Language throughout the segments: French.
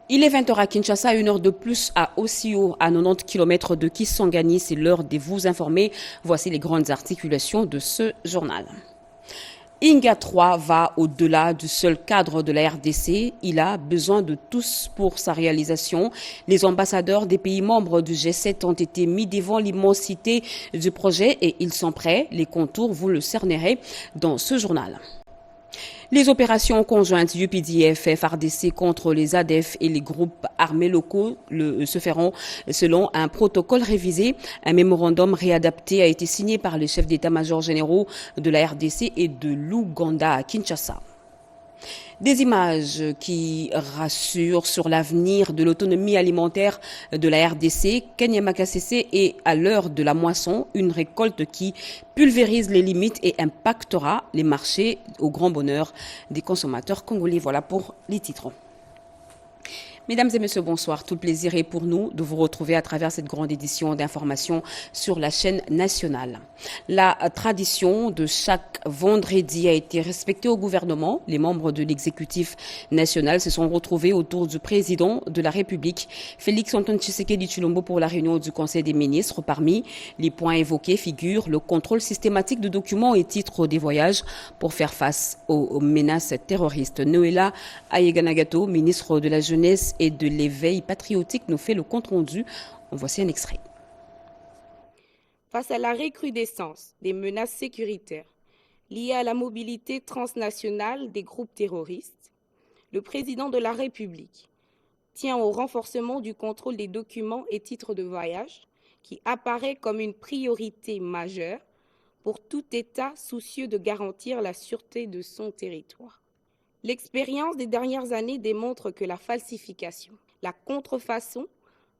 Il est 20h à Kinshasa, 1 heure de plus à Osio, à 90 km de Kisangani. C'est l'heure de vous informer. Voici les grandes articulations de ce journal. Inga 3 va au-delà du seul cadre de la RDC. Il a besoin de tous pour sa réalisation. Les ambassadeurs des pays membres du G7 ont été mis devant l'immensité du projet et ils sont prêts. Les contours, vous le cernerez dans ce journal. Les opérations conjointes UPDF FARDC contre les ADF et les groupes armés locaux se feront selon un protocole révisé. Un mémorandum réadapté a été signé par les chefs d'état-major généraux de la RDC et de l'Ouganda à Kinshasa. Des images qui rassurent sur l'avenir de l'autonomie alimentaire de la RDC. Kenya Makasese est à l'heure de la moisson, une récolte qui pulvérise les limites et impactera les marchés au grand bonheur des consommateurs congolais. Voilà pour les titres. Mesdames et messieurs, bonsoir. Tout le plaisir est pour nous de vous retrouver à travers cette grande édition d'information sur la chaîne nationale. La tradition de chaque vendredi a été respectée au gouvernement. Les membres de l'exécutif national se sont retrouvés autour du président de la République, Félix Antoine Tshisekedi Tshilombo, pour la réunion du Conseil des ministres. Parmi les points évoqués figurent le contrôle systématique de documents et titres des voyages pour faire face aux menaces terroristes. Noéla Ayeganagato, ministre de la Jeunesse et de l'éveil patriotique, nous fait le compte-rendu. En voici un extrait. Face à la recrudescence des menaces sécuritaires liées à la mobilité transnationale des groupes terroristes, le président de la République tient au renforcement du contrôle des documents et titres de voyage qui apparaît comme une priorité majeure pour tout État soucieux de garantir la sûreté de son territoire. L'expérience des dernières années démontre que la falsification, la contrefaçon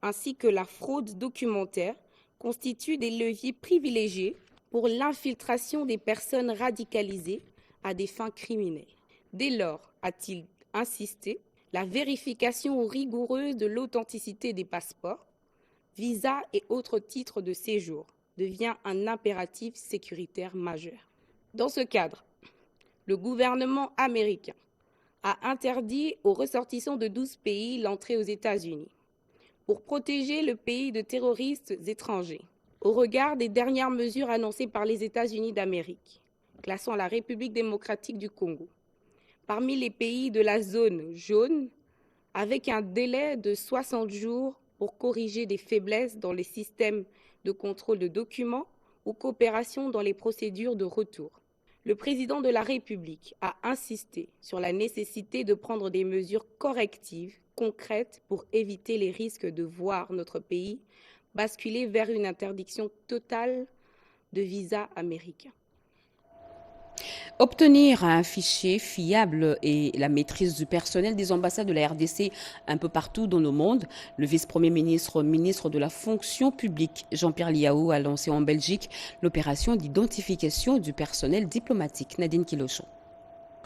ainsi que la fraude documentaire constituent des leviers privilégiés pour l'infiltration des personnes radicalisées à des fins criminelles. Dès lors, a-t-il insisté, la vérification rigoureuse de l'authenticité des passeports, visas et autres titres de séjour devient un impératif sécuritaire majeur. Dans ce cadre, le gouvernement américain a interdit aux ressortissants de 12 pays l'entrée aux États-Unis pour protéger le pays de terroristes étrangers. Au regard des dernières mesures annoncées par les États-Unis d'Amérique, classant la République démocratique du Congo parmi les pays de la zone jaune, avec un délai de 60 jours pour corriger des faiblesses dans les systèmes de contrôle de documents ou coopération dans les procédures de retour. Le président de la République a insisté sur la nécessité de prendre des mesures correctives, concrètes, pour éviter les risques de voir notre pays basculer vers une interdiction totale de visa américain. Obtenir un fichier fiable et la maîtrise du personnel des ambassades de la RDC un peu partout dans le monde, le vice-premier ministre, ministre de la fonction publique, Jean-Pierre Liaou, a lancé en Belgique l'opération d'identification du personnel diplomatique. Nadine Kilochon.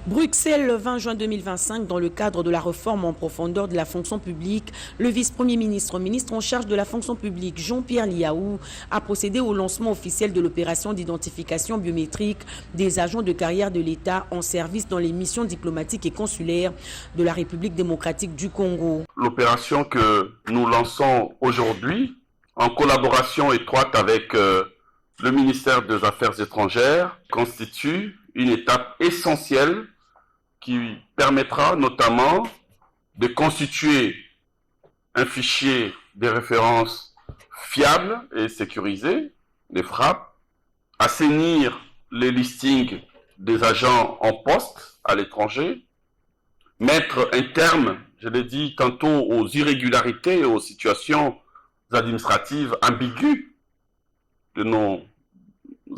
Bruxelles, le 20 juin 2025, dans le cadre de la réforme en profondeur de la fonction publique, le vice-premier ministre, ministre en charge de la fonction publique, Jean-Pierre Liaou, a procédé au lancement officiel de l'opération d'identification biométrique des agents de carrière de l'État en service dans les missions diplomatiques et consulaires de la République démocratique du Congo. L'opération que nous lançons aujourd'hui, en collaboration étroite avec le ministère des Affaires étrangères, constitue une étape essentielle qui permettra notamment de constituer un fichier de référence fiable et sécurisé, les FRAP, assainir les listings des agents en poste à l'étranger, mettre un terme, je l'ai dit tantôt, aux irrégularités et aux situations administratives ambiguës de nos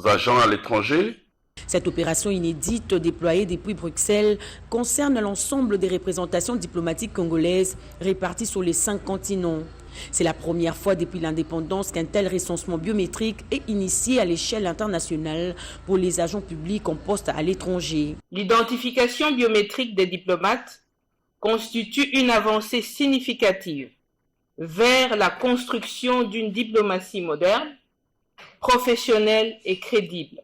agents à l'étranger. Cette opération inédite déployée depuis Bruxelles concerne l'ensemble des représentations diplomatiques congolaises réparties sur les 5 continents. C'est la première fois depuis l'indépendance qu'un tel recensement biométrique est initié à l'échelle internationale pour les agents publics en poste à l'étranger. L'identification biométrique des diplomates constitue une avancée significative vers la construction d'une diplomatie moderne, professionnelle et crédible.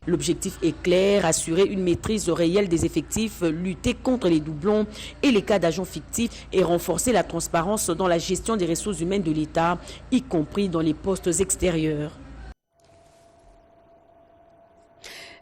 L'objectif est clair, assurer une maîtrise réelle des effectifs, lutter contre les doublons et les cas d'agents fictifs et renforcer la transparence dans la gestion des ressources humaines de l'État, y compris dans les postes extérieurs.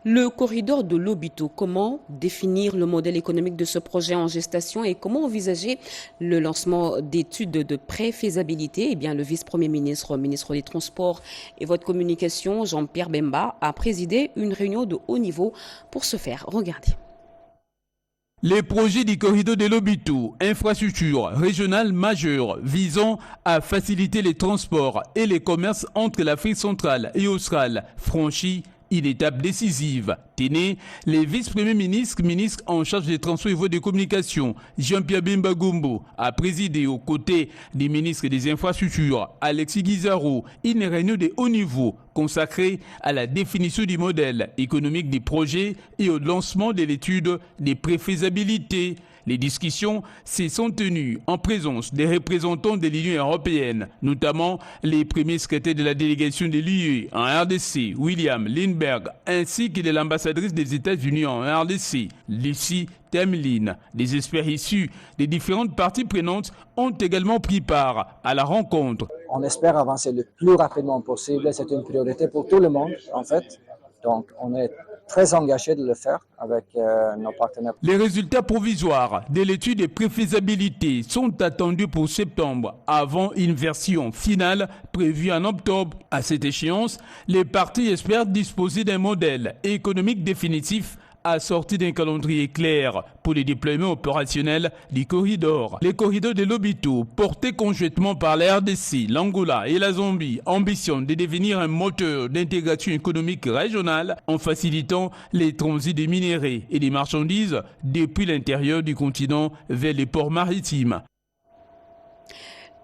Le corridor de Lobito, comment définir le modèle économique de ce projet en gestation et comment envisager le lancement d'études de pré-faisabilité? Eh bien, le vice-premier ministre, ministre des Transports et votre communication, Jean-Pierre Bemba, a présidé une réunion de haut niveau pour ce faire. Regardez. Les projets du corridor de Lobito, infrastructure régionale majeure visant à faciliter les transports et les commerces entre l'Afrique centrale et australe, franchis une étape décisive. Tenez, les vice-premiers ministres en charge des transports et voies de communication, Jean-Pierre Bemba Gombo, a présidé aux côtés des ministres des infrastructures, Alexis Guizarro, une réunion de haut niveau consacrée à la définition du modèle économique des projets et au lancement de l'étude des préfaisabilités. Les discussions se sont tenues en présence des représentants de l'Union européenne, notamment les premiers secrétaires de la délégation de l'UE en RDC, William Lindbergh, ainsi que de l'ambassadrice des États-Unis en RDC, Lucie Temlin. Des experts issus des différentes parties prenantes ont également pris part à la rencontre. On espère avancer le plus rapidement possible. C'est une priorité pour tout le monde, en fait. Donc, on est très engagé de le faire avec nos partenaires. Les résultats provisoires de l'étude de préfaisabilité sont attendus pour septembre, avant une version finale prévue en octobre. À cette échéance, les parties espèrent disposer d'un modèle économique définitif assorti d'un calendrier clair pour le déploiement opérationnel du corridor. Les corridors de Lobito, portés conjointement par la RDC, l'Angola et la Zambie, ambitionnent de devenir un moteur d'intégration économique régionale en facilitant les transits des minéraux et des marchandises depuis l'intérieur du continent vers les ports maritimes.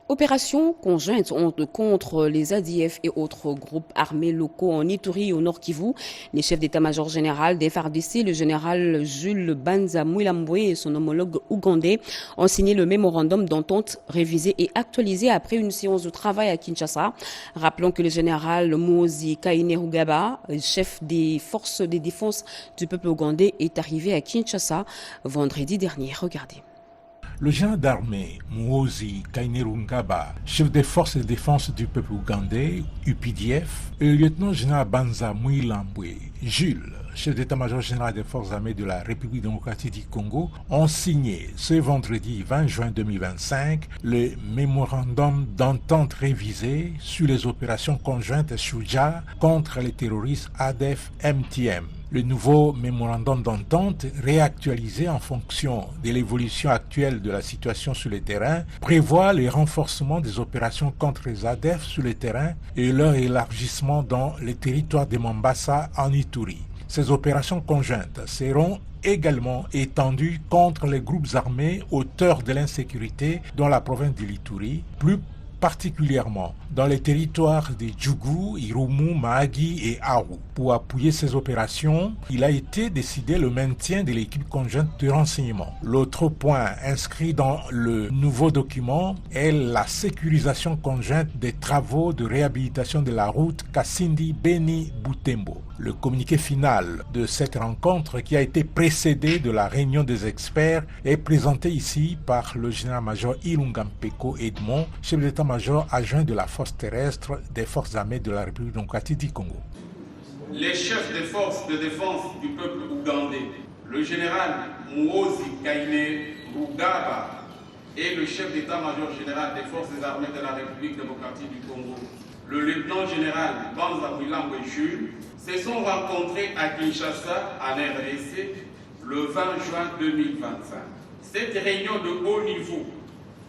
Opération conjointe contre les ADF et autres groupes armés locaux en Ituri et au Nord Kivu. Les chefs d'état-major général des FARDC, le général Jules Banza Mouilambwe et son homologue ougandais ont signé le mémorandum d'entente révisé et actualisé après une séance de travail à Kinshasa. Rappelons que le général Muhoozi Kainerugaba, chef des forces de défense du peuple ougandais, est arrivé à Kinshasa vendredi dernier. Regardez. Le général d'armée Muhoozi Kainerugaba, chef des forces de défense du peuple ougandais, UPDF, et le lieutenant-général Banza Mouilambwe, Jules, chef d'état-major général des forces armées de la République démocratique du Congo, ont signé ce vendredi 20 juin 2025 le mémorandum d'entente révisé sur les opérations conjointes Shuja contre les terroristes ADF-MTM. Le nouveau mémorandum d'entente, réactualisé en fonction de l'évolution actuelle de la situation sur le terrain, prévoit le renforcement des opérations contre les ADF sur le terrain et leur élargissement dans le territoire de Mombasa en Ituri. Ces opérations conjointes seront également étendues contre les groupes armés auteurs de l'insécurité dans la province de l'Ituri, plus particulièrement dans les territoires de Djougou, Irumu, Mahagi et Aru. Pour appuyer ces opérations, il a été décidé le maintien de l'équipe conjointe de renseignement. L'autre point inscrit dans le nouveau document est la sécurisation conjointe des travaux de réhabilitation de la route Kassindi-Beni-Butembo. Le communiqué final de cette rencontre, qui a été précédé de la réunion des experts, est présenté ici par le général-major Ilungampeko Edmond, chef d'état-major adjoint de la force terrestre des forces armées de la République démocratique du Congo. Les chefs des forces de défense du peuple ougandais, le général Muhoozi Kainerugaba et le chef d'état-major général des forces armées de la République démocratique du Congo, le lieutenant-général Banza Mouilambwe Jules, se sont rencontrés à Kinshasa, en RDC, le 20 juin 2025. Cette réunion de haut niveau,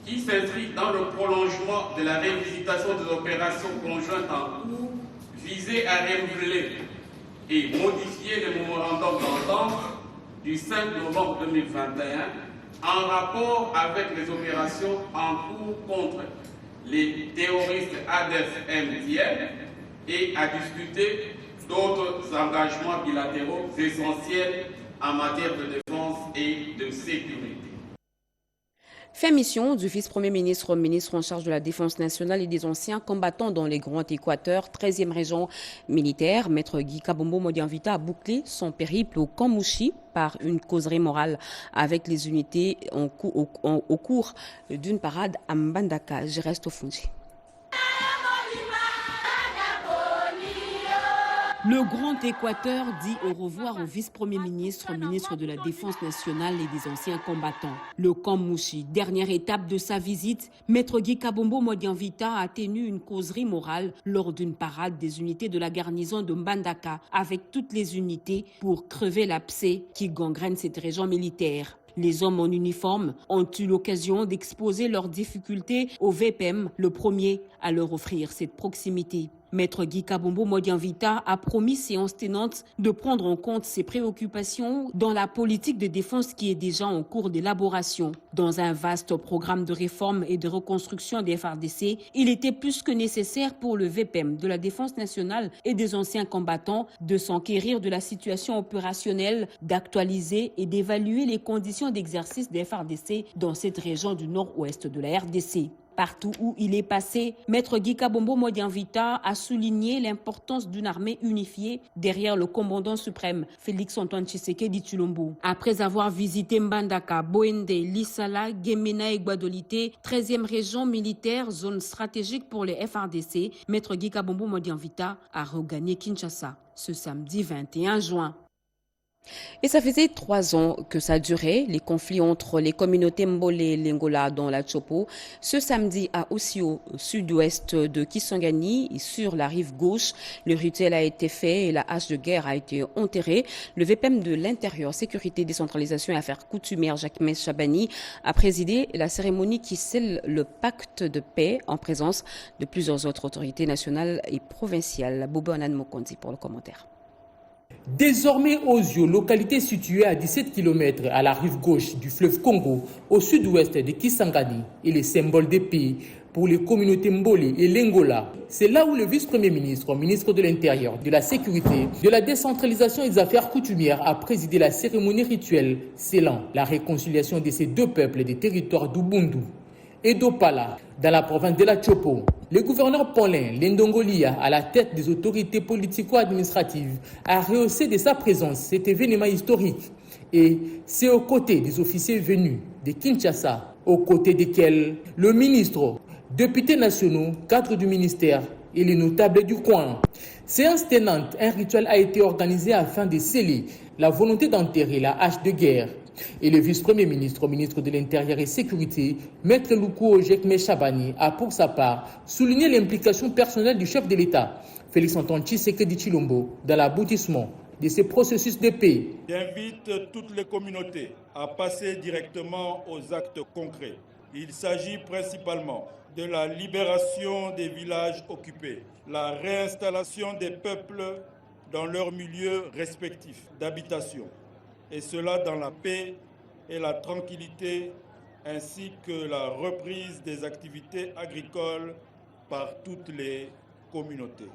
qui s'inscrit dans le prolongement de la révisitation des opérations conjointes en cours, visait à renouveler et modifier le mémorandum d'entente du 5 novembre 2021 en rapport avec les opérations en cours contre les terroristes ADF-MTM et à discuter d'autres engagements bilatéraux essentiels en matière de défense et de sécurité. Fin mission du vice-premier ministre, ministre en charge de la Défense nationale et des anciens combattants dans les Grands Équateurs, 13e région militaire. Maître Guy Kabombo Modianvita a bouclé son périple au camp Mouchi par une causerie morale avec les unités au cours d'une parade à Mbandaka. Je reste au Fundi. Le Grand Équateur dit au revoir au vice-premier ministre, ministre de la Défense nationale et des anciens combattants. Le camp Mouchi, dernière étape de sa visite, Maître Guy Kabombo Modianvita a tenu une causerie morale lors d'une parade des unités de la garnison de Mbandaka avec toutes les unités pour crever l'abcès qui gangrène cette région militaire. Les hommes en uniforme ont eu l'occasion d'exposer leurs difficultés au VPM, le premier à leur offrir cette proximité. Maître Guy Kabombo Modianvita a promis séance tenante de prendre en compte ses préoccupations dans la politique de défense qui est déjà en cours d'élaboration. Dans un vaste programme de réforme et de reconstruction des FARDC, il était plus que nécessaire pour le VPM de la Défense nationale et des anciens combattants de s'enquérir de la situation opérationnelle, d'actualiser et d'évaluer les conditions d'exercice des FARDC dans cette région du nord-ouest de la RDC. Partout où il est passé, Maître Guy Kabombo Modianvita a souligné l'importance d'une armée unifiée derrière le commandant suprême, Félix-Antoine Tshisekedi Tshilombo. Après avoir visité Mbandaka, Boende, Lissala, Gemena et Guadolité, 13e région militaire, zone stratégique pour les FARDC, Maître Guy Kabombo Modianvita a regagné Kinshasa ce samedi 21 juin. Et ça faisait 3 ans que ça durait, les conflits entre les communautés Mbole et Lengola dans la Tchopo. Ce samedi à Osio, au sud-ouest de Kisangani, sur la rive gauche, le rituel a été fait et la hache de guerre a été enterrée. Le VPM de l'Intérieur, Sécurité, Décentralisation et Affaires coutumières, Jacques Chabani, a présidé la cérémonie qui scelle le pacte de paix en présence de plusieurs autres autorités nationales et provinciales. Bobo Anan Mokondi pour le commentaire. Désormais Osio, localité située à 17 km à la rive gauche du fleuve Congo, au sud-ouest de Kisangani, est le symbole de paix pour les communautés Mbole et Lengola. C'est là où le vice-premier ministre, ministre de l'Intérieur, de la Sécurité, de la Décentralisation et des Affaires coutumières a présidé la cérémonie rituelle scellant la réconciliation de ces deux peuples des territoires d'Ubundu et d'Opala, dans la province de la Tchopo. Le gouverneur Paulin Lendongolia, à la tête des autorités politico-administratives, a rehaussé de sa présence cet événement historique. Et c'est aux côtés des officiers venus de Kinshasa, aux côtés desquels le ministre, députés nationaux, cadres du ministère et les notables du coin. Séance tenante, un rituel a été organisé afin de sceller la volonté d'enterrer la hache de guerre. Et le vice-premier ministre, ministre de l'Intérieur et Sécurité, Maître Lukou Ojekme Chabani, a pour sa part souligné l'implication personnelle du chef de l'État, Félix-Antoine Tshisekedi Tshilombo, dans l'aboutissement de ce processus de paix. J'invite toutes les communautés à passer directement aux actes concrets. Il s'agit principalement de la libération des villages occupés, la réinstallation des peuples dans leurs milieux respectifs d'habitation, et cela dans la paix et la tranquillité, ainsi que la reprise des activités agricoles par toutes les communautés.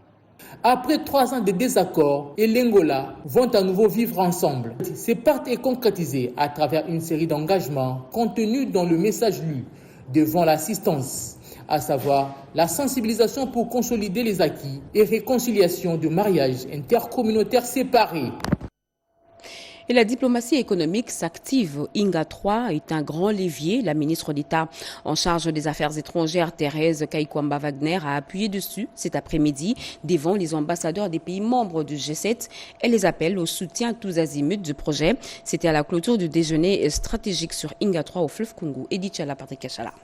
Après 3 ans de désaccords, et l'Angola vont à nouveau vivre ensemble. Ce pacte est concrétisé à travers une série d'engagements contenus dans le message lu devant l'assistance, à savoir la sensibilisation pour consolider les acquis et réconciliation de mariages intercommunautaires séparés. Et la diplomatie économique s'active. Inga 3 est un grand levier. La ministre d'État en charge des Affaires étrangères, Thérèse Kaikwamba Wagner, a appuyé dessus cet après-midi devant les ambassadeurs des pays membres du G7. Elle les appelle au soutien tous azimuts du projet. C'était à la clôture du déjeuner stratégique sur Inga 3 au fleuve Congo. Edith Chala, Patrick Chala.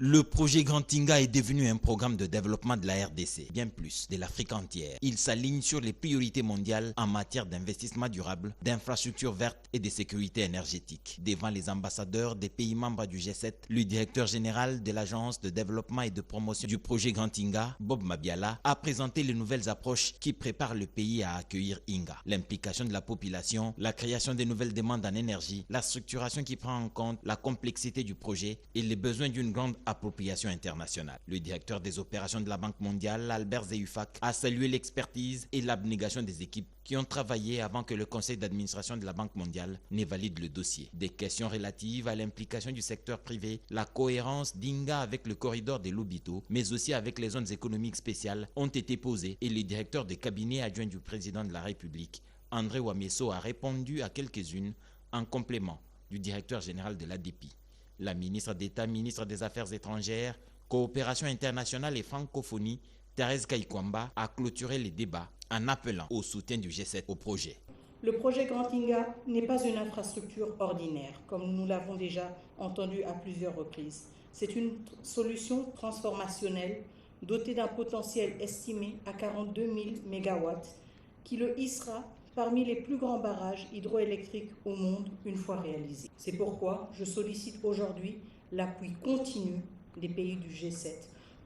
Le projet Grand Inga est devenu un programme de développement de la RDC, bien plus de l'Afrique entière. Il s'aligne sur les priorités mondiales en matière d'investissement durable, d'infrastructures vertes et de sécurité énergétique. Devant les ambassadeurs des pays membres du G7, le directeur général de l'Agence de développement et de promotion du projet Grand Inga, Bob Mabiala, a présenté les nouvelles approches qui préparent le pays à accueillir Inga. L'implication de la population, la création de nouvelles demandes en énergie, la structuration qui prend en compte la complexité du projet et les besoins d'une grande appropriation internationale. Le directeur des opérations de la Banque mondiale, Albert Zeufak, a salué l'expertise et l'abnégation des équipes qui ont travaillé avant que le conseil d'administration de la Banque mondiale ne valide le dossier. Des questions relatives à l'implication du secteur privé, la cohérence d'Inga avec le corridor de Lobito, mais aussi avec les zones économiques spéciales ont été posées et le directeur de cabinet adjoint du président de la République, André Wameso, a répondu à quelques-unes en complément du directeur général de l'ADEPI. La ministre d'État, ministre des Affaires étrangères, Coopération internationale et francophonie, Thérèse Kaikwamba, a clôturé les débats en appelant au soutien du G7 au projet. Le projet Grand Inga n'est pas une infrastructure ordinaire, comme nous l'avons déjà entendu à plusieurs reprises. C'est une solution transformationnelle dotée d'un potentiel estimé à 42 000 MW qui le hissera parmi les plus grands barrages hydroélectriques au monde une fois réalisés. C'est pourquoi je sollicite aujourd'hui l'appui continu des pays du G7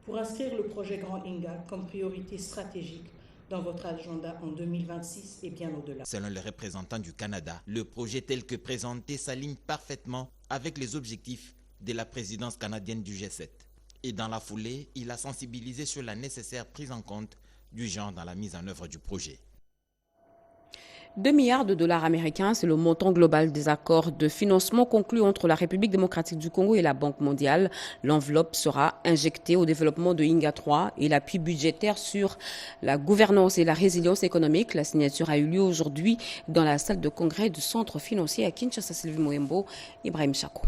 pour inscrire le projet Grand Inga comme priorité stratégique dans votre agenda en 2026 et bien au-delà. Selon le représentant du Canada, le projet tel que présenté s'aligne parfaitement avec les objectifs de la présidence canadienne du G7. Et dans la foulée, il a sensibilisé sur la nécessaire prise en compte du genre dans la mise en œuvre du projet. 2 milliards de dollars américains, c'est le montant global des accords de financement conclus entre la République démocratique du Congo et la Banque mondiale. L'enveloppe sera injectée au développement de Inga 3 et l'appui budgétaire sur la gouvernance et la résilience économique. La signature a eu lieu aujourd'hui dans la salle de congrès du centre financier à Kinshasa. Sylvie Moembo, Ibrahim Chakou.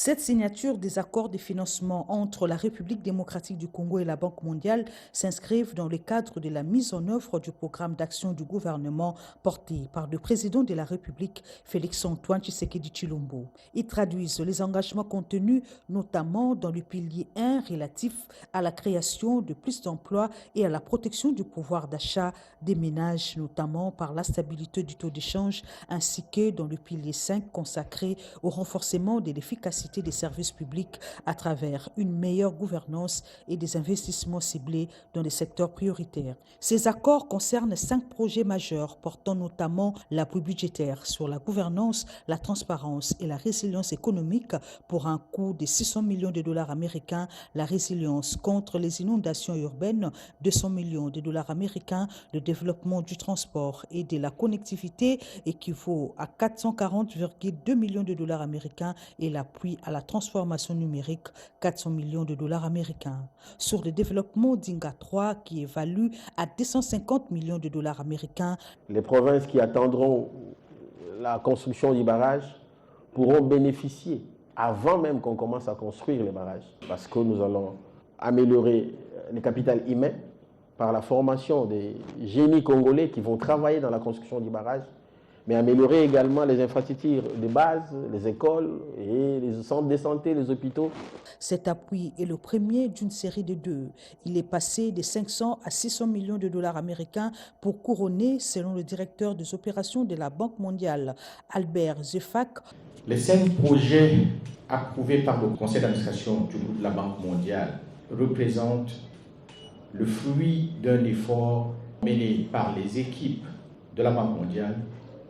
Cette signature des accords de financement entre la République démocratique du Congo et la Banque mondiale s'inscrivent dans le cadre de la mise en œuvre du programme d'action du gouvernement porté par le président de la République, Félix-Antoine Tshisekedi Tshilombo. Ils traduisent les engagements contenus notamment dans le pilier 1 relatif à la création de plus d'emplois et à la protection du pouvoir d'achat des ménages, notamment par la stabilité du taux d'échange, ainsi que dans le pilier 5 consacré au renforcement de l'efficacité des services publics à travers une meilleure gouvernance et des investissements ciblés dans les secteurs prioritaires. Ces accords concernent 5 projets majeurs portant notamment l'appui budgétaire sur la gouvernance, la transparence et la résilience économique pour un coût de 600 millions de dollars américains, la résilience contre les inondations urbaines, 200 millions de dollars américains, le développement du transport et de la connectivité équivaut à 440,2 millions de dollars américains et l'appui à la transformation numérique, 400 millions de dollars américains. Sur le développement d'Inga 3, qui évalue à 250 millions de dollars américains. Les provinces qui attendront la construction du barrage pourront bénéficier avant même qu'on commence à construire les barrages, parce que nous allons améliorer le capital humain par la formation des génies congolais qui vont travailler dans la construction du barrage, mais améliorer également les infrastructures de base, les écoles et les centres de santé, les hôpitaux. Cet appui est le premier d'une série de 2. Il est passé de 500 à 600 millions de dollars américains pour couronner, selon le directeur des opérations de la Banque mondiale, Albert Zeufak. Les 5 projets approuvés par le conseil d'administration de la Banque mondiale représentent le fruit d'un effort mené par les équipes de la Banque mondiale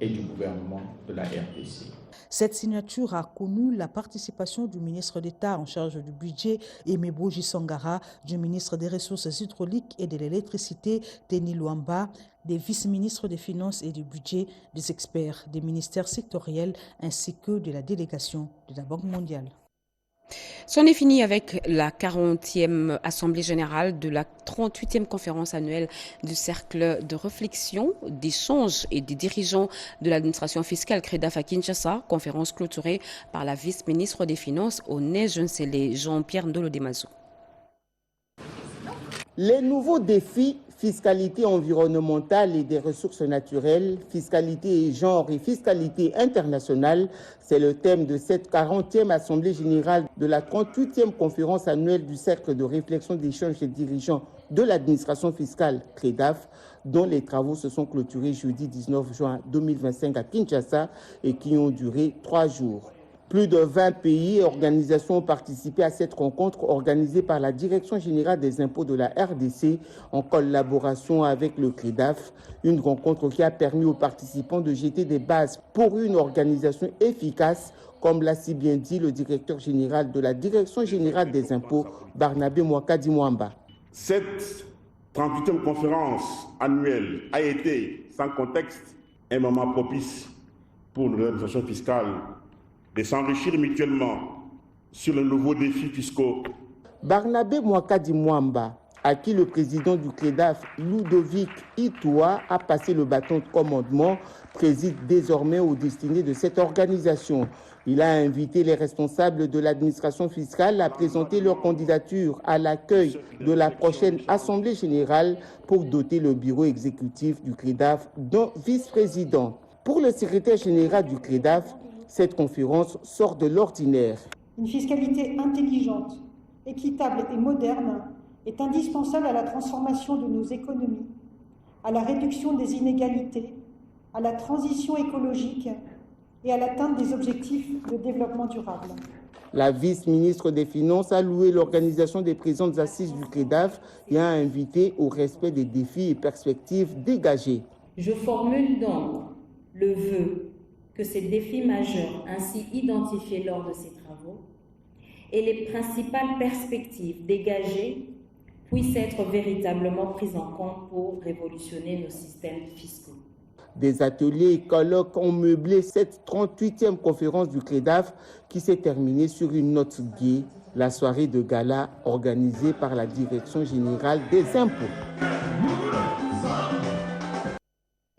et du gouvernement de la RDC. Cette signature a connu la participation du ministre d'État en charge du budget, Aimé Boji Sangara, du ministre des Ressources hydrauliques et de l'électricité, Denis Luamba, des vice-ministres des Finances et du Budget, des experts des ministères sectoriels ainsi que de la délégation de la Banque mondiale. C'en est fini avec la 40e Assemblée générale de la 38e conférence annuelle du Cercle de réflexion, d'échange et des dirigeants de l'administration fiscale CREDAF à Kinshasa, conférence clôturée par la vice-ministre des Finances au Né-Jeune-Sélé, Jean-Pierre Ndolo-Demazo. Les nouveaux défis, fiscalité environnementale et des ressources naturelles, fiscalité et genre et fiscalité internationale, c'est le thème de cette 40e Assemblée générale de la 38e conférence annuelle du Cercle de réflexion d'échange des dirigeants de l'administration fiscale CREDAF, dont les travaux se sont clôturés jeudi 19 juin 2025 à Kinshasa et qui ont duré 3 jours. Plus de 20 pays et organisations ont participé à cette rencontre organisée par la Direction générale des impôts de la RDC en collaboration avec le CREDAF. Une rencontre qui a permis aux participants de jeter des bases pour une organisation efficace comme l'a si bien dit le directeur général de la Direction générale des impôts, Barnabé Mwakadi Mwamba. Cette 38e conférence annuelle a été, sans contexte, un moment propice pour l'organisation fiscale de s'enrichir mutuellement sur les nouveaux défis fiscaux. Barnabé Mwakadi Mwamba, à qui le président du CREDAF, Ludovic Itoua, a passé le bâton de commandement, préside désormais aux destinées de cette organisation. Il a invité les responsables de l'administration fiscale à présenter leur candidature à l'accueil de la prochaine Assemblée générale pour doter le bureau exécutif du CREDAF d'un vice-président. Pour le secrétaire général du CREDAF, cette conférence sort de l'ordinaire. Une fiscalité intelligente, équitable et moderne est indispensable à la transformation de nos économies, à la réduction des inégalités, à la transition écologique et à l'atteinte des objectifs de développement durable. La vice-ministre des Finances a loué l'organisation des présentes assises du CREDAF et a invité au respect des défis et perspectives dégagés. Je formule donc le vœu que ces défis majeurs ainsi identifiés lors de ces travaux et les principales perspectives dégagées puissent être véritablement prises en compte pour révolutionner nos systèmes fiscaux. Des ateliers et colloques ont meublé cette 38e conférence du CREDAF qui s'est terminée sur une note gaie, la soirée de gala organisée par la Direction générale des impôts.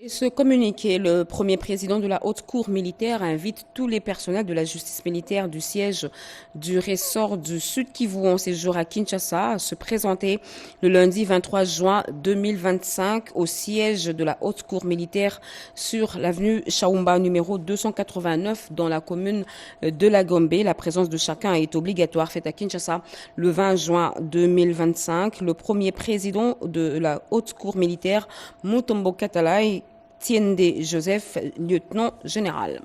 Et ce communiqué, le premier président de la Haute Cour militaire invite tous les personnels de la justice militaire du siège du ressort du Sud Kivu en séjour à Kinshasa à se présenter le lundi 23 juin 2025 au siège de la Haute Cour militaire sur l'avenue Chaumba numéro 289 dans la commune de la Gombe. La présence de chacun est obligatoire, faite à Kinshasa le 20 juin 2025. Le premier président de la Haute Cour militaire, Mutombo Katalai Tiende Joseph, lieutenant général.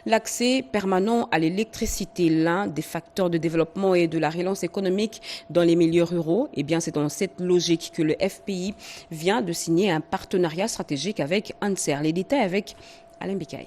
L'accès permanent à l'électricité, l'un des facteurs de développement et de la relance économique dans les milieux ruraux, eh bien, c'est dans cette logique que le FPI vient de signer un partenariat stratégique avec Anser. Les détails avec Alain Bikaï.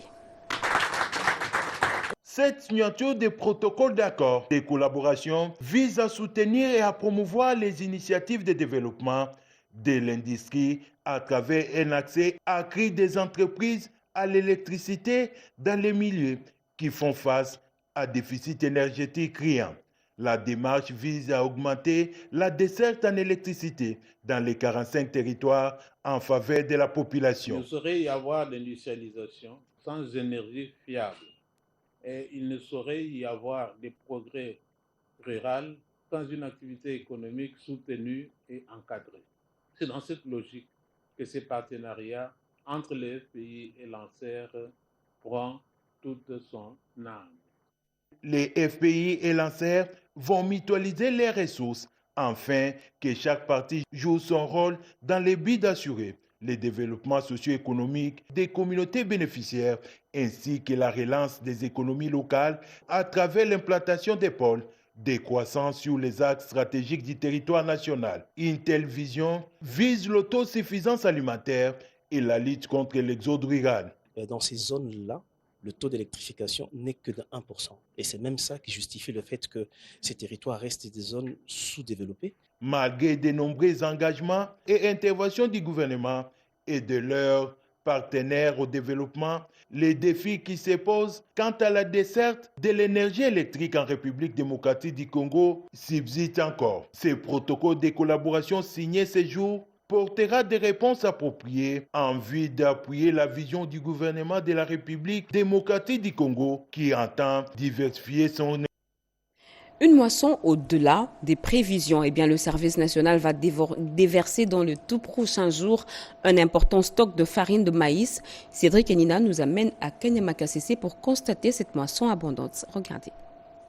Cette signature des protocoles d'accord de collaboration vise à soutenir et à promouvoir les initiatives de développement de l'industrie à travers un accès accru des entreprises à l'électricité dans les milieux qui font face à déficit énergétique criant. La démarche vise à augmenter la desserte en électricité dans les 45 territoires en faveur de la population. Il ne saurait y avoir d'industrialisation sans énergie fiable et il ne saurait y avoir de progrès rural sans une activité économique soutenue et encadrée. C'est dans cette logique que ces partenariats entre les FPI et l'ANSER prend toute son âme. Les FPI et l'ANSER vont mutualiser les ressources afin que chaque partie joue son rôle dans le but d'assurer le développement socio-économique des communautés bénéficiaires ainsi que la relance des économies locales à travers l'implantation des pôles de croissance sur les axes stratégiques du territoire national. Une telle vision vise l'autosuffisance alimentaire et la lutte contre l'exode rural. Dans ces zones-là, le taux d'électrification n'est que de 1%. Et c'est même ça qui justifie le fait que ces territoires restent des zones sous-développées. Malgré de nombreux engagements et interventions du gouvernement et de leurs partenaires au développement, les défis qui se posent quant à la desserte de l'énergie électrique en République démocratique du Congo subsistent encore. Ce protocole de collaboration signé ce jour portera des réponses appropriées en vue d'appuyer la vision du gouvernement de la République démocratique du Congo qui entend diversifier son Une moisson au-delà des prévisions. Eh bien, le service national va déverser dans le tout prochain jour un important stock de farine de maïs. Cédric Enina nous amène à Kanyamakassé pour constater cette moisson abondante. Regardez.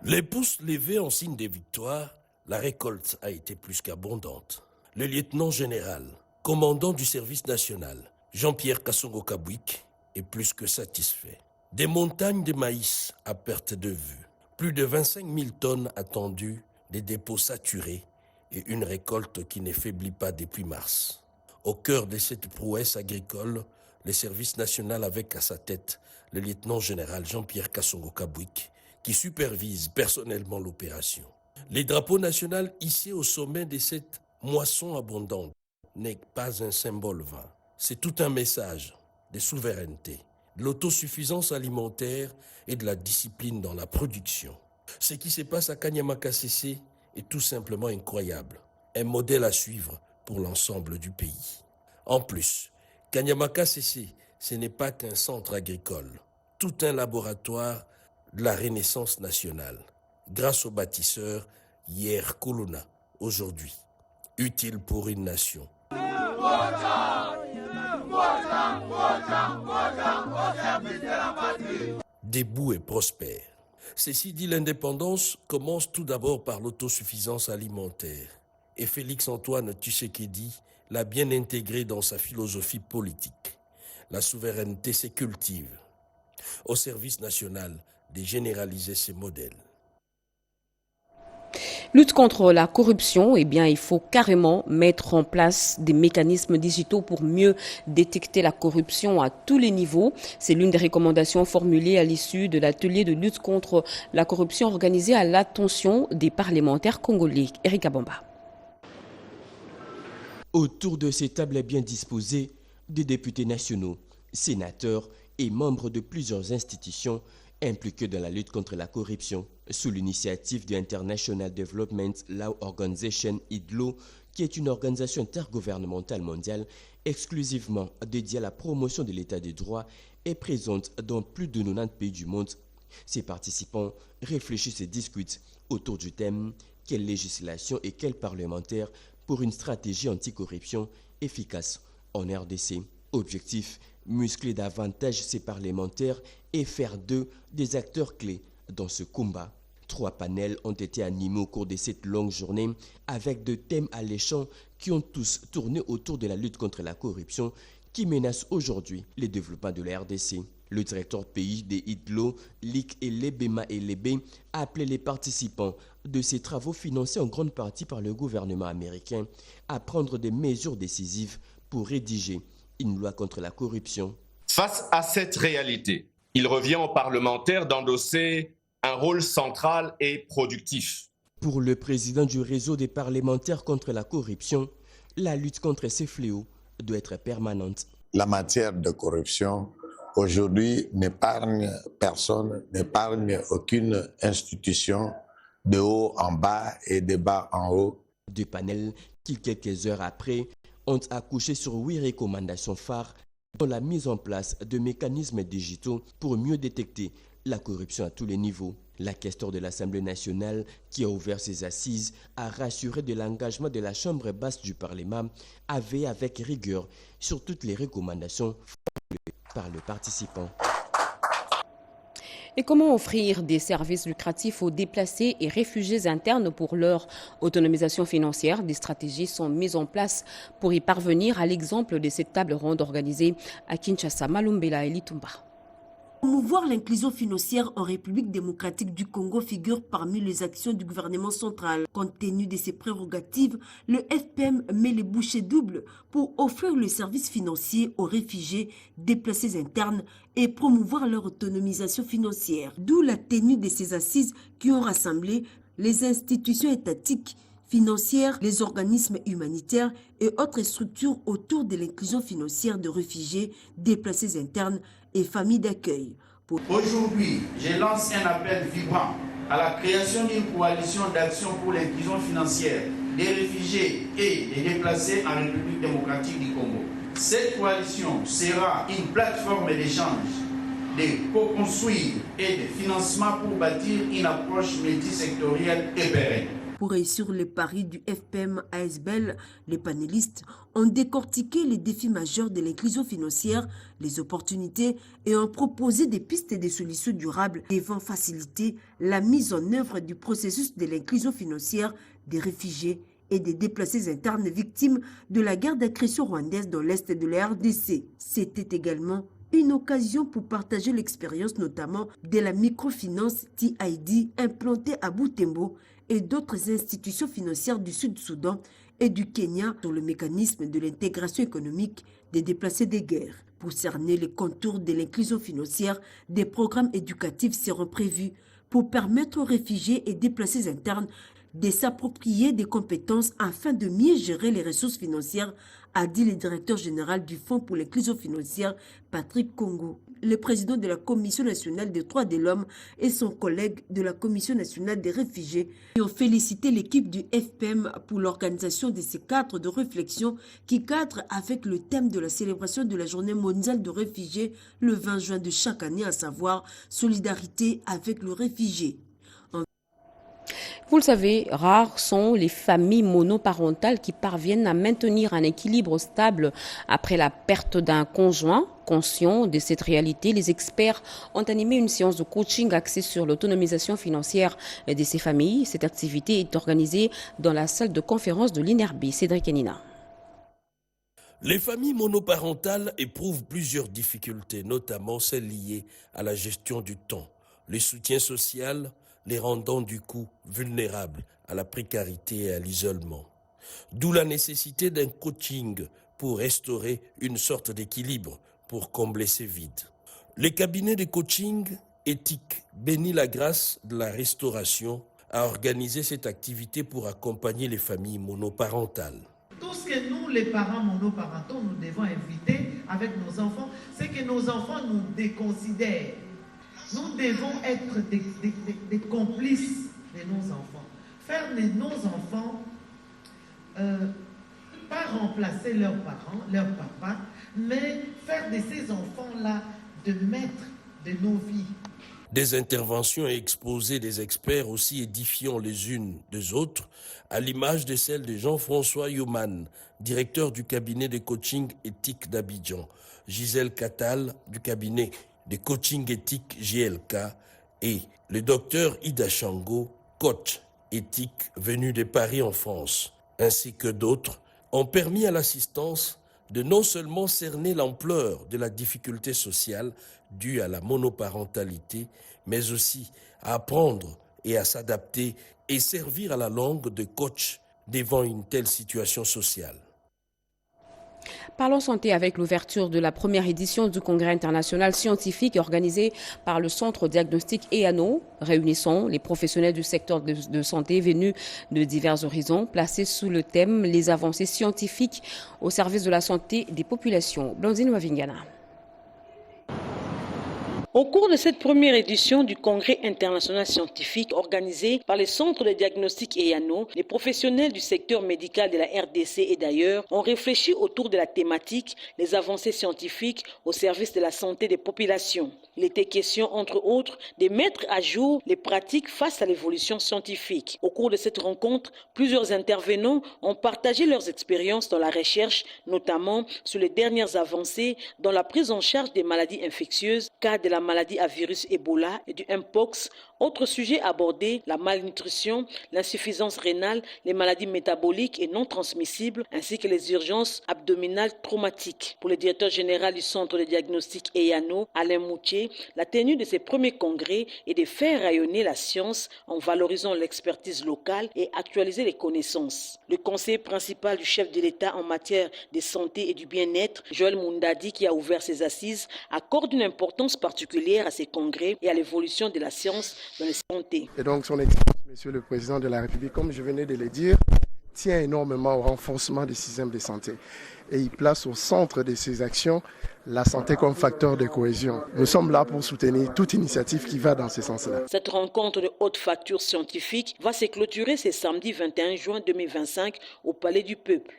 Les pouces levés en signe de victoire, la récolte a été plus qu'abondante. Le lieutenant général, commandant du service national, Jean-Pierre Kassongo Kabouik, est plus que satisfait. Des montagnes de maïs à perte de vue. Plus de 25 000 tonnes attendues, des dépôts saturés et une récolte qui ne faiblit pas depuis mars. Au cœur de cette prouesse agricole, le service national avec à sa tête le lieutenant général Jean-Pierre Kassongo Kabouik, qui supervise personnellement l'opération. Les drapeaux nationaux hissés au sommet de cette moisson abondante n'est pas un symbole vain. C'est tout un message de souveraineté, de l'autosuffisance alimentaire et de la discipline dans la production. Ce qui se passe à Kanyama-Kasese est tout simplement incroyable. Un modèle à suivre pour l'ensemble du pays. En plus, Kanyama-Kasese, ce n'est pas qu'un centre agricole, tout un laboratoire de la Renaissance nationale, grâce aux bâtisseurs hier Kolona, aujourd'hui, utile pour une nation. Debout et prospère. Ceci dit, l'indépendance commence tout d'abord par l'autosuffisance alimentaire. Et Félix-Antoine Tshisekedi l'a bien intégré dans sa philosophie politique. La souveraineté se cultive. Au service national de généraliser ces modèles. Lutte contre la corruption, il faut carrément mettre en place des mécanismes digitaux pour mieux détecter la corruption à tous les niveaux. C'est l'une des recommandations formulées à l'issue de l'atelier de lutte contre la corruption organisé à l'attention des parlementaires congolais. Erika Bamba. Autour de ces tables bien disposées, des députés nationaux, sénateurs et membres de plusieurs institutions impliqués dans la lutte contre la corruption, sous l'initiative de International Development Law Organization IDLO, qui est une organisation intergouvernementale mondiale exclusivement dédiée à la promotion de l'état de droit et présente dans plus de 90 pays du monde. Ses participants réfléchissent et discutent autour du thème « Quelle législation et quels parlementaires pour une stratégie anticorruption efficace en RDC ?» Objectif, muscler davantage ces parlementaires et faire d'eux des acteurs clés dans ce combat. 3 panels ont été animés au cours de cette longue journée avec de thèmes alléchants qui ont tous tourné autour de la lutte contre la corruption qui menace aujourd'hui le développement de la RDC. Le directeur pays des IDLO, Lick Elebema Elebe, a appelé les participants de ces travaux financés en grande partie par le gouvernement américain à prendre des mesures décisives pour rédiger une loi contre la corruption. Face à cette réalité, il revient aux parlementaires d'endosser un rôle central et productif. Pour le président du réseau des parlementaires contre la corruption, la lutte contre ces fléaux doit être permanente. La matière de corruption, aujourd'hui, n'épargne personne, n'épargne aucune institution, de haut en bas et de bas en haut. 2 panels qui, quelques heures après, ont accouché sur 8 recommandations phares dans la mise en place de mécanismes digitaux pour mieux détecter la corruption à tous les niveaux. La questeur de l'Assemblée nationale, qui a ouvert ses assises, a rassuré de l'engagement de la Chambre basse du Parlement à veiller avec rigueur sur toutes les recommandations formulées par le participant. Et comment offrir des services lucratifs aux déplacés et réfugiés internes pour leur autonomisation financière? Des stratégies sont mises en place pour y parvenir, à l'exemple de cette table ronde organisée à Kinshasa. Malumbela et Litumba. Promouvoir l'inclusion financière en République démocratique du Congo figure parmi les actions du gouvernement central. Compte tenu de ses prérogatives, le FPM met les bouchées doubles pour offrir le service financier aux réfugiés, déplacés internes et promouvoir leur autonomisation financière. D'où la tenue de ces assises qui ont rassemblé les institutions étatiques, financières, les organismes humanitaires et autres structures autour de l'inclusion financière de réfugiés, déplacés internes et familles d'accueil. Aujourd'hui, je lance un appel vibrant à la création d'une coalition d'action pour l'inclusion financière des réfugiés et des déplacés en République démocratique du Congo. Cette coalition sera une plateforme d'échange, de co-construire et de financement pour bâtir une approche multisectorielle et pérenne. Pour réussir le pari du FPM ASBL, les panélistes ont décortiqué les défis majeurs de l'inclusion financière, les opportunités et ont proposé des pistes et des solutions durables devant faciliter la mise en œuvre du processus de l'inclusion financière des réfugiés et des déplacés internes victimes de la guerre d'agression rwandaise dans l'est de la RDC. C'était également une occasion pour partager l'expérience notamment de la microfinance TID implantée à Butembo et d'autres institutions financières du Sud-Soudan et du Kenya sur le mécanisme de l'intégration économique des déplacés des guerres. Pour cerner les contours de l'inclusion financière, des programmes éducatifs seront prévus pour permettre aux réfugiés et déplacés internes de s'approprier des compétences afin de mieux gérer les ressources financières, a dit le directeur général du Fonds pour l'inclusion financière, Patrick Congo. Le président de la Commission nationale des droits de l'homme et son collègue de la Commission nationale des réfugiés ont félicité l'équipe du FPM pour l'organisation de ces cadres de réflexion qui cadrent avec le thème de la célébration de la Journée mondiale de réfugiés le 20 juin de chaque année, à savoir solidarité avec le réfugié. Vous le savez, rares sont les familles monoparentales qui parviennent à maintenir un équilibre stable après la perte d'un conjoint. Conscients de cette réalité, les experts ont animé une séance de coaching axée sur l'autonomisation financière de ces familles. Cette activité est organisée dans la salle de conférence de l'INRB. Cédric Enina. Les familles monoparentales éprouvent plusieurs difficultés, notamment celles liées à la gestion du temps, le soutien social, les rendant du coup vulnérables à la précarité et à l'isolement. D'où la nécessité d'un coaching pour restaurer une sorte d'équilibre, pour combler ces vides. Le cabinet de coaching éthique Béni la grâce de la restauration a organisé cette activité pour accompagner les familles monoparentales. Tout ce que nous, les parents monoparentaux, nous devons éviter avec nos enfants, c'est que nos enfants nous déconsidèrent. Nous devons être des complices de nos enfants. Faire de nos enfants, pas remplacer leurs parents, leurs papas, mais faire de ces enfants-là de maîtres de nos vies. Des interventions et exposés des experts aussi édifiants les unes des autres, à l'image de celle de Jean-François Youman, directeur du cabinet de coaching éthique d'Abidjan, Gisèle Catal du cabinet de coaching éthique GLK et le docteur Ida Chango, coach éthique venu de Paris en France, ainsi que d'autres, ont permis à l'assistance de non seulement cerner l'ampleur de la difficulté sociale due à la monoparentalité, mais aussi à apprendre et à s'adapter et servir à la langue de coach devant une telle situation sociale. Parlons santé avec l'ouverture de la première édition du Congrès international scientifique organisé par le Centre diagnostic EANO, réunissant les professionnels du secteur de santé venus de divers horizons, placés sous le thème « Les avancées scientifiques au service de la santé des populations ». Blandine Wavingana. Au cours de cette première édition du Congrès international scientifique organisé par les centres de diagnostic EANO, les professionnels du secteur médical de la RDC et d'ailleurs ont réfléchi autour de la thématique « Les avancées scientifiques au service de la santé des populations ». Il était question, entre autres, de mettre à jour les pratiques face à l'évolution scientifique. Au cours de cette rencontre, plusieurs intervenants ont partagé leurs expériences dans la recherche, notamment sur les dernières avancées dans la prise en charge des maladies infectieuses, cas de la maladie à virus Ebola et du Mpox. Autre sujet abordé, la malnutrition, l'insuffisance rénale, les maladies métaboliques et non transmissibles, ainsi que les urgences abdominales traumatiques. Pour le directeur général du centre de diagnostic EANO, Alain Moutier, la tenue de ces premiers congrès est de faire rayonner la science en valorisant l'expertise locale et actualiser les connaissances. Le conseiller principal du chef de l'État en matière de santé et du bien-être, Joël Mundadi, qui a ouvert ses assises, accorde une importance particulière à ces congrès et à l'évolution de la science dans la santé. Et donc son Excellence, Monsieur le Président de la République, comme je venais de le dire, tient énormément au renforcement des systèmes de santé. Et il place au centre de ses actions la santé comme facteur de cohésion. Nous sommes là pour soutenir toute initiative qui va dans ce sens-là. Cette rencontre de haute facture scientifique va se clôturer ce samedi 21 juin 2025 au Palais du Peuple.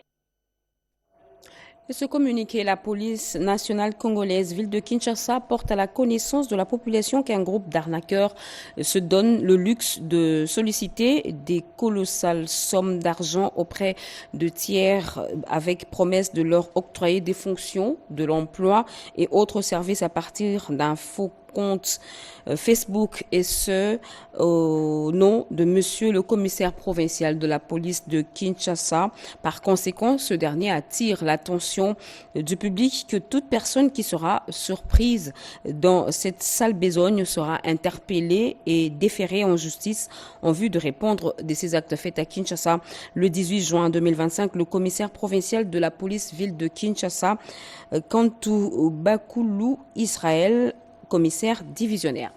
Ce communiqué, la police nationale congolaise, ville de Kinshasa, porte à la connaissance de la population qu'un groupe d'arnaqueurs se donne le luxe de solliciter des colossales sommes d'argent auprès de tiers avec promesse de leur octroyer des fonctions, de l'emploi et autres services à partir d'un faux compte Facebook, et ce au nom de monsieur le commissaire provincial de la police de Kinshasa. Par conséquent, ce dernier attire l'attention du public que toute personne qui sera surprise dans cette sale besogne sera interpellée et déférée en justice en vue de répondre de ces actes faits à Kinshasa. Le 18 juin 2025, le commissaire provincial de la police ville de Kinshasa, Kantou Bakoulou Israël, commissaire divisionnaire.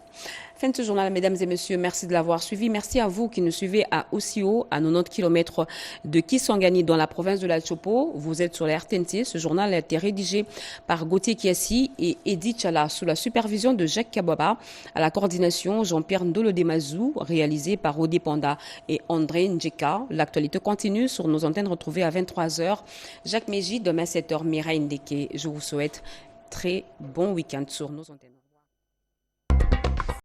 Fin de ce journal, mesdames et messieurs. Merci de l'avoir suivi. Merci à vous qui nous suivez à Osio, à 90 km de Kisangani, dans la province de la Chopo. Vous êtes sur la RTNC. Ce journal a été rédigé par Gauthier Kiassi et Edith Chala, sous la supervision de Jacques Kababa. À la coordination, Jean-Pierre Ndolo-Demazou, réalisé par Odi Panda et André Ndjeka. L'actualité continue sur nos antennes retrouvées à 23h. Jacques Méji, demain 7h, Mireille Ndeke. Je vous souhaite très bon week-end sur nos antennes.